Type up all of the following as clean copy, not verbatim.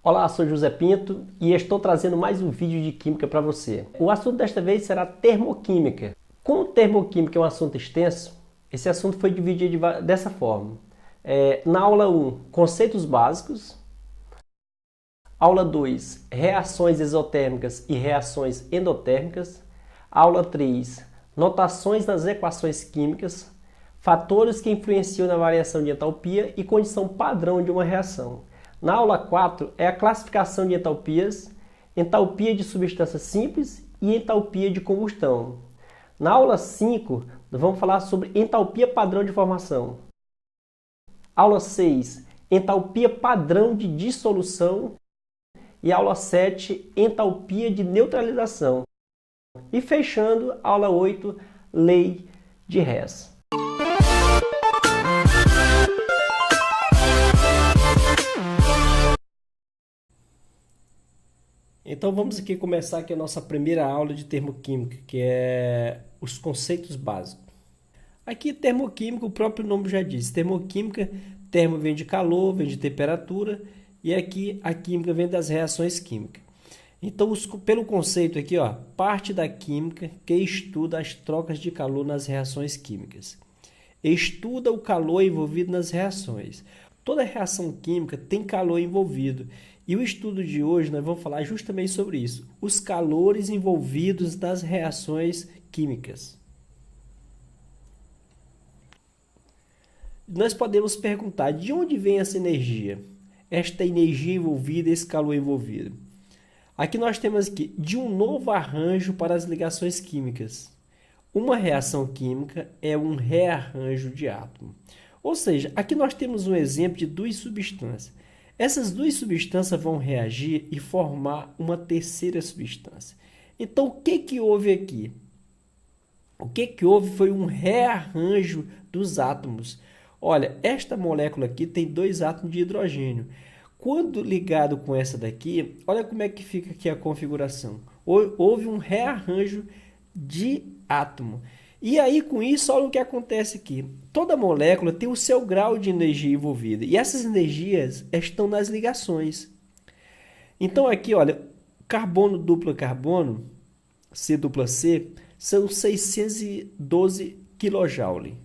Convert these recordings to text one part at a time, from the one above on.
Olá, sou José Pinto e estou trazendo mais um vídeo de química para você. O assunto desta vez será termoquímica. Como termoquímica é um assunto extenso, esse assunto foi dividido dessa forma. Na aula 1, conceitos básicos. Aula 2, reações exotérmicas e reações endotérmicas. Aula 3, notações das equações químicas, fatores que influenciam na variação de entalpia e condição padrão de uma reação. Na aula 4 é a classificação de entalpias, entalpia de substância simples e entalpia de combustão. Na aula 5, nós vamos falar sobre entalpia padrão de formação. Aula 6, entalpia padrão de dissolução. E aula 7, entalpia de neutralização. E fechando, aula 8, lei de Hess. Então vamos aqui começar aqui a nossa primeira aula de termoquímica, que é os conceitos básicos. Aqui termoquímica, o próprio nome já diz, termoquímica, termo vem de calor, vem de temperatura, e aqui a química vem das reações químicas. Então, pelo conceito aqui, ó, parte da química que estuda as trocas de calor nas reações químicas. Estuda o calor envolvido nas reações. Toda reação química tem calor envolvido. E o estudo de hoje nós vamos falar justamente sobre isso. Os calores envolvidos nas reações químicas. Nós podemos perguntar, de onde vem essa energia? Esta energia envolvida, esse calor envolvido. Aqui nós temos aqui, de um novo arranjo para as ligações químicas. Uma reação química é um rearranjo de átomo. Ou seja, aqui nós temos um exemplo de duas substâncias. Essas duas substâncias vão reagir e formar uma terceira substância. Então, o que houve aqui? O que houve foi um rearranjo dos átomos. Olha, esta molécula aqui tem 2 átomos de hidrogênio. Quando ligado com essa daqui, olha como é que fica aqui a configuração. Houve um rearranjo de átomo. E aí, com isso, olha o que acontece aqui. Toda molécula tem o seu grau de energia envolvida. E essas energias estão nas ligações. Então, aqui, olha, carbono duplo carbono, C dupla C, são 612 kJ.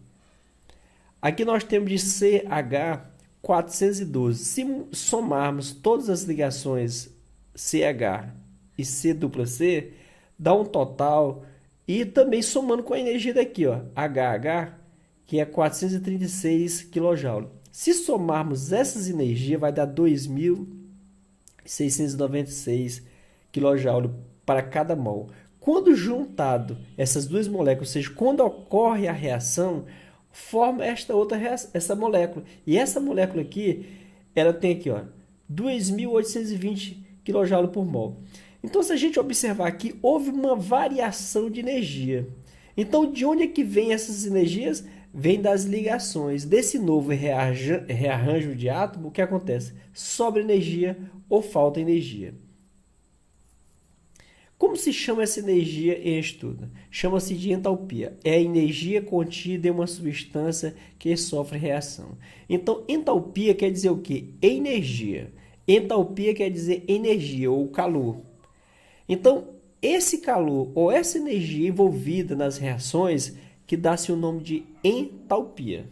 Aqui nós temos de CH 412. Se somarmos todas as ligações CH e C dupla C, dá um total. E também somando com a energia daqui, ó, HH, que é 436 kJ. Se somarmos essas energias, vai dar 2.696 kJ para cada mol. Quando juntado essas duas moléculas, ou seja, quando ocorre a reação, forma essa molécula. E essa molécula aqui, ela tem aqui, ó, 2.820 kJ por mol. Então, se a gente observar aqui, houve uma variação de energia. Então, de onde é que vem essas energias? Vem das ligações. Desse novo rearranjo de átomo, o que acontece? Sobra energia ou falta energia. Como se chama essa energia em estudo? Chama-se de entalpia. É a energia contida em uma substância que sofre reação. Então, entalpia quer dizer o quê? Energia. Entalpia quer dizer energia ou calor. Então, esse calor ou essa energia envolvida nas reações que dá-se o nome de entalpia.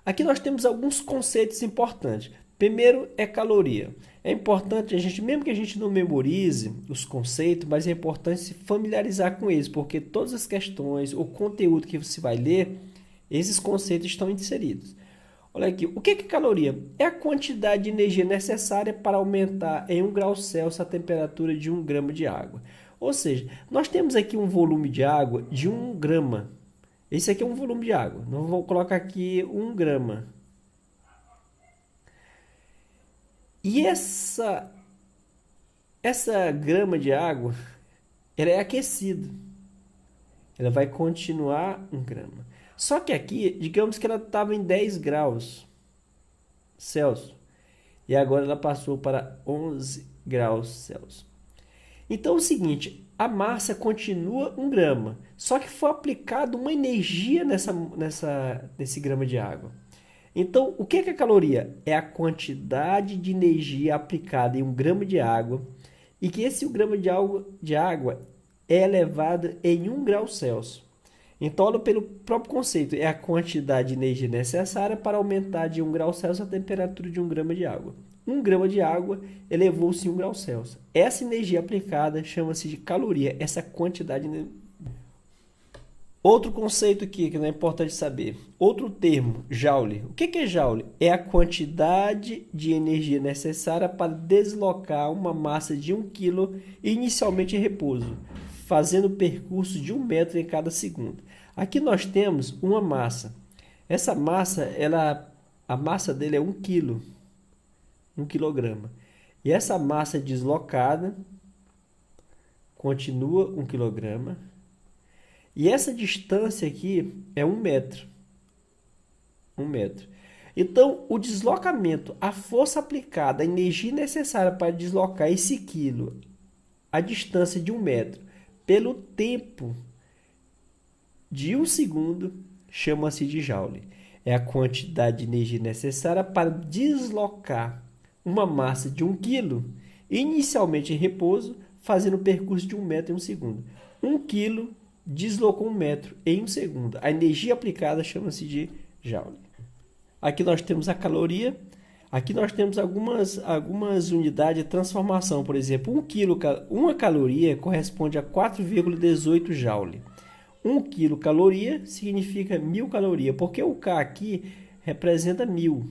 Aqui nós temos alguns conceitos importantes. Primeiro é caloria. É importante, mesmo que a gente não memorize os conceitos, mas é importante se familiarizar com eles, porque todas as questões, o conteúdo que você vai ler, esses conceitos estão inseridos. Olha aqui, o que é caloria? É a quantidade de energia necessária para aumentar em 1 grau Celsius a temperatura de 1 grama de água. Ou seja, nós temos aqui um volume de água de 1 grama. Esse aqui é um volume de água. Nós vamos colocar aqui 1 grama. E essa grama de água, ela é aquecida. Ela vai continuar 1 grama. Só que aqui, digamos que ela estava em 10 graus Celsius. E agora ela passou para 11 graus Celsius. Então é o seguinte, a massa continua 1 grama. Só que foi aplicada uma energia nesse grama de água. Então, o que é caloria? É a quantidade de energia aplicada em 1 grama de água e que esse 1 grama de água é elevado em 1 grau Celsius. Então, olha pelo próprio conceito, é a quantidade de energia necessária para aumentar de 1 grau Celsius a temperatura de 1 grama de água. 1 grama de água elevou-se em 1 grau Celsius. Essa energia aplicada chama-se de caloria, essa quantidade. Outro conceito aqui que não é importante saber. Outro termo, joule. O que é joule? É a quantidade de energia necessária para deslocar uma massa de 1 kg inicialmente em repouso, fazendo o percurso de 1 metro em cada segundo. Aqui nós temos uma massa. Essa massa, a massa dele é 1 kg. 1 quilograma. E essa massa deslocada continua 1 quilograma. E essa distância aqui é 1 metro. 1 metro. Então, o deslocamento, a força aplicada, a energia necessária para deslocar esse quilo, a distância de 1 metro, pelo tempo de 1 segundo, chama-se de joule. É a quantidade de energia necessária para deslocar uma massa de 1 kg, inicialmente em repouso, fazendo o percurso de 1 metro em 1 segundo. 1 kg deslocou 1 metro em 1 segundo. A energia aplicada chama-se de joule. Aqui nós temos a caloria. Aqui nós temos algumas unidades de transformação. Por exemplo, 1 kg, uma caloria corresponde a 4,18 joule. 1 quilocaloria significa 1000 calorias, porque o K aqui representa 1000.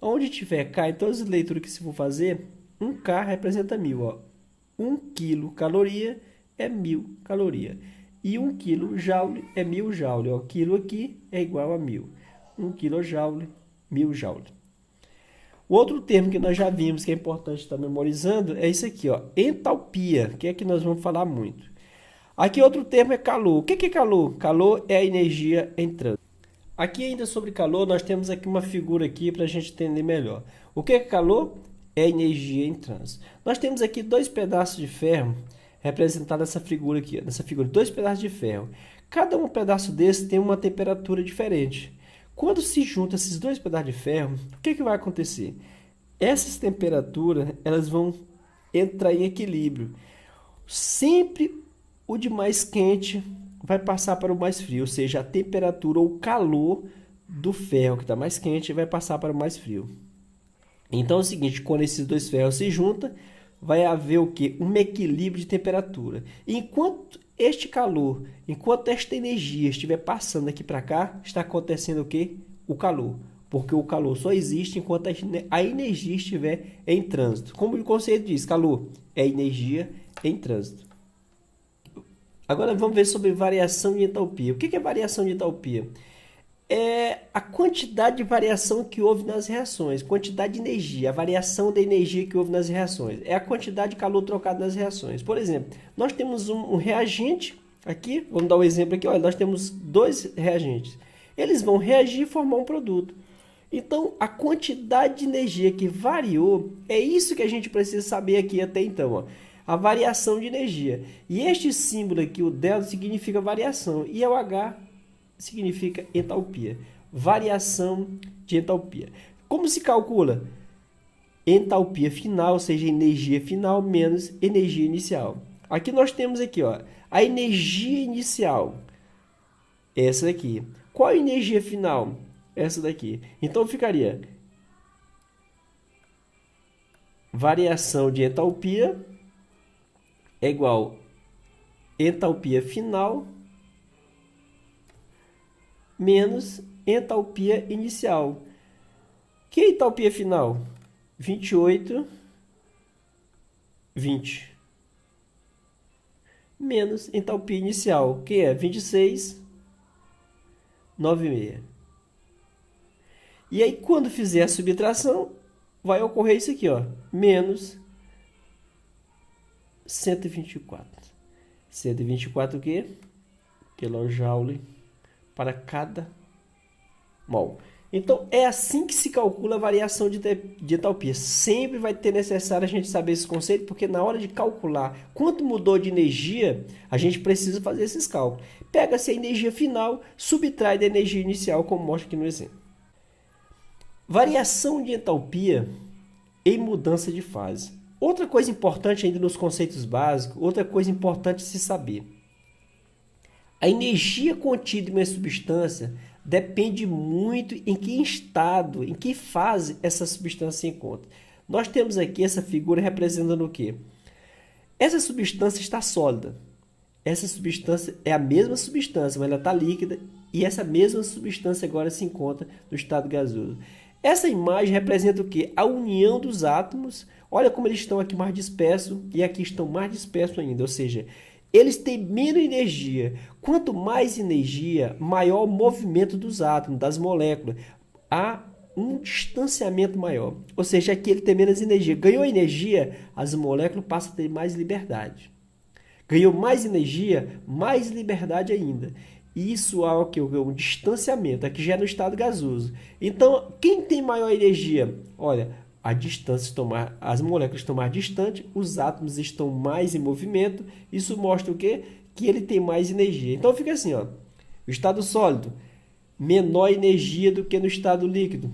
Onde tiver K, em todas as leituras que se for fazer, 1K representa 1000. Ó. 1 quilocaloria é 1000 calorias. E 1 kJ é 1000 joule. O quilo aqui é igual a 1000. 1 kJ, 1000 joule. O outro termo que nós já vimos, que é importante estar memorizando, é isso aqui, ó, entalpia, que é que nós vamos falar muito. Aqui outro termo é calor. O que é calor? Calor é a energia em trânsito. Aqui ainda sobre calor, nós temos aqui uma figura aqui para a gente entender melhor. O que é calor? É a energia em trânsito. Nós temos aqui 2 pedaços de ferro representados nessa figura aqui. Nessa figura, 2 pedaços de ferro. Cada um pedaço desse tem uma temperatura diferente. Quando se junta esses 2 pedaços de ferro, o que vai acontecer? Essas temperaturas elas vão entrar em equilíbrio. Sempre o de mais quente vai passar para o mais frio, ou seja, a temperatura ou o calor do ferro que está mais quente vai passar para o mais frio. Então é o seguinte, quando esses 2 ferros se juntam, vai haver o quê? Um equilíbrio de temperatura. Enquanto este calor, enquanto esta energia estiver passando aqui para cá, está acontecendo o quê? O calor. Porque o calor só existe enquanto a energia estiver em trânsito. Como o conceito diz, calor é energia em trânsito. Agora vamos ver sobre variação de entalpia. O que é variação de entalpia? É a quantidade de variação que houve nas reações, quantidade de energia, a variação da energia que houve nas reações. É a quantidade de calor trocado nas reações. Por exemplo, nós temos um reagente aqui, vamos dar um exemplo aqui, olha, nós temos 2 reagentes. Eles vão reagir e formar um produto. Então, a quantidade de energia que variou, é isso que a gente precisa saber aqui até então, ó. A variação de energia. E este símbolo aqui, o delta, significa variação. E o H significa entalpia. Variação de entalpia. Como se calcula? Entalpia final, ou seja, energia final menos energia inicial. Aqui nós temos aqui, ó, a energia inicial. Essa daqui. Qual a energia final? Essa daqui. Então ficaria variação de entalpia é igual entalpia final menos entalpia inicial. Que é entalpia final? 28, 20. Menos entalpia inicial, que é 26, 96. E aí, quando fizer a subtração, vai ocorrer isso aqui, ó, menos 124. 124 o quê? Quilojoule para cada mol. Então, é assim que se calcula a variação de entalpia. Sempre vai ter necessário a gente saber esse conceito, porque na hora de calcular quanto mudou de energia, a gente precisa fazer esses cálculos. Pega-se a energia final, subtrai da energia inicial, como mostra aqui no exemplo. Variação de entalpia em mudança de fase. Outra coisa importante ainda nos conceitos básicos, outra coisa importante se saber. A energia contida em uma substância depende muito em que estado, em que fase essa substância se encontra. Nós temos aqui essa figura representando o quê? Essa substância está sólida. Essa substância é a mesma substância, mas ela está líquida e essa mesma substância agora se encontra no estado gasoso. Essa imagem representa o quê? A união dos átomos. Olha como eles estão aqui mais dispersos e aqui estão mais dispersos ainda, ou seja, eles têm menos energia. Quanto mais energia, maior o movimento dos átomos, das moléculas. Há um distanciamento maior. Ou seja, aqui ele tem menos energia. Ganhou energia, as moléculas passam a ter mais liberdade. Ganhou mais energia, mais liberdade ainda. Isso há o que? Um distanciamento. Aqui já é no estado gasoso. Então, quem tem maior energia? Olha, a distância as moléculas estão mais distantes, os átomos estão mais em movimento. Isso mostra o quê? Que ele tem mais energia. Então fica assim, ó. O estado sólido, menor energia do que no estado líquido,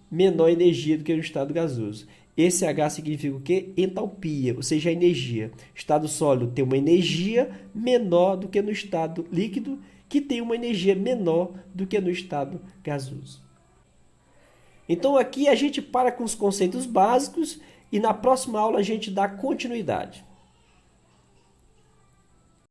menor energia do que no estado gasoso. Esse H significa o quê? Entalpia, ou seja, a energia. O estado sólido tem uma energia menor do que no estado líquido, que tem uma energia menor do que no estado gasoso. Então aqui a gente para com os conceitos básicos e na próxima aula a gente dá continuidade.